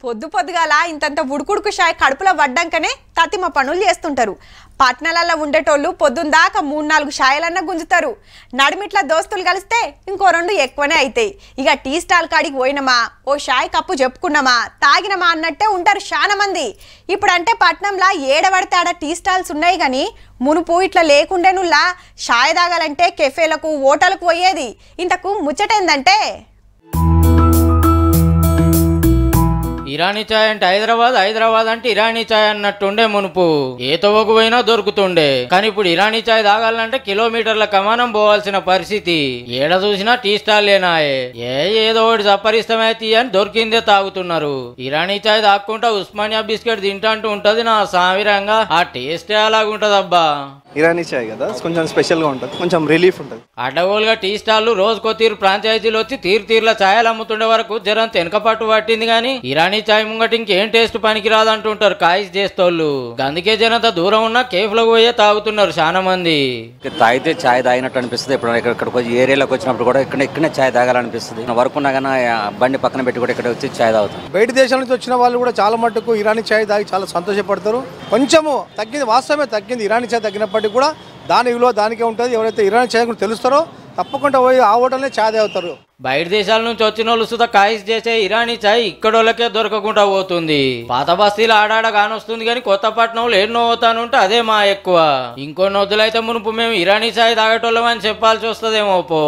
పొద్దు పొద్దుగాల ఇంతంత ఉడుకుడుకు షాయ్ కడుపులో పడ్డాకనే తతిమ పనులు చేస్తుంటారు. పట్నాలలో ఉండేటోళ్ళు పొద్దున్న దాకా 3-4 షాయలన్నా గుంజుతారు. నడిమిట్ల దోస్తులు కలిస్తే ఇంకో 2 ఎక్కువనే అవుతాయి. ఇక టీ స్టాల్ కాడికి పోయినమా, ఓ షాయ్ కప్పు చెప్పుకున్నామా, తాగినమా అన్నట్టే ఉంటారు చాలా మంది. ఇప్పుడంటే పట్నంలో ఏడబడితే ఆడ టీ స్టాల్స్ ఉన్నాయి కానీ మునుపు ఇట్లా లేకుండేనుల్లా షాయ్ తాగాలంటే కెఫేలకు హోటల్కు పోయేది. ఇంతకు ముచ్చటేందంటే ఇరానీ చాయ్ అంటే హైదరాబాద్ అంటే ఇరానీ చాయ్ అన్నట్టుండే మునుపు. ఏ తవ్వకు పోయినా దొరుకుతుండే. కానీ ఇప్పుడు ఇరానీ చాయ్ తాగాలంటే కిలోమీటర్ల కమానం పోవాల్సిన పరిస్థితి. ఏడ చూసినా టీ స్టాల్ లేనాయే. ఏదో ఒకటి సపరిస్తమైతే అని దొరికిందే తాగుతున్నారు. ఇరానీ చాయ్ తాక్కుంటా ఉస్మానియా బిస్కెట్ తింటూ ఉంటది నా సామిరంగా. ఆ టేస్ట్ అలాగుంటదబ్బా. ఇరానీ చాయ్ కదా, కొంచెం స్పెషల్ గా ఉంటుంది, కొంచెం రిలీఫ్ ఉంటుంది. అడ్డగోలుగా టీ స్టాల్లు రోజుకో తీరు ఫ్రాంచైజీలు వచ్చి తీర్ల ఛాయలు అమ్ముతుండే వరకు జరంత వెనకపట్టు పట్టింది గానీ ఇరానీ చాయ్ ముంగట ఇంకేం టేస్ట్ పనికి రాదంటుంటారు కాయిస్ చేస్తోళ్ళు. అందుకే జనంత దూరం ఉన్న కేఫ్ లో పోయే తాగుతున్నారు చాలా మంది. తాగితే చాయ్ తాగినట్టు అనిపిస్తుంది. ఇప్పుడు ఇక్కడికి ఏరియాలోకి వచ్చినప్పుడు కూడా ఇక్కడనే చాయ్ తాగాలనిపిస్తుంది. వర్క్ ఉన్నా కానీ బండి పక్కన పెట్టి కూడా ఇక్కడ వచ్చి చాయ్ తాగుతాం. బయట దేశాల నుంచి వచ్చిన వాళ్ళు కూడా చాలా మట్టుకు ఇరానీ చాయ్ తాగి చాలా సంతోషపడతారు. కొంచెము తగ్గింది, వాస్తవమే తగ్గింది. ఇరానీ చాయ్ తగ్గినప్పటికీ కూడా దాని విలువ దానికే ఉంటుంది. ఎవరైతే ఇరానీ చాయ్ కూడా తెలుస్తారో తప్పకుండా పోయి ఆ హోటల్నే చాయ్ తాగుతారు. బయట దేశాల నుంచి వచ్చిన వాళ్ళు సుధా కాయిస్ చేసే ఇరానీ చాయ్ ఇక్కడోళ్ళకే దొరకకుండా పోతుంది. పాత బస్తీలు ఆడాడ కానొస్తుంది కానీ కొత్తపట్నంలో ఎన్నో పోతానుంటే అదే మా ఎక్కువ. ఇంకో నొద్దులైతే మునుపు మేము ఇరానీ చాయ్ తాగేటోళ్ళమని చెప్పాల్సి వస్తుందేమో పో.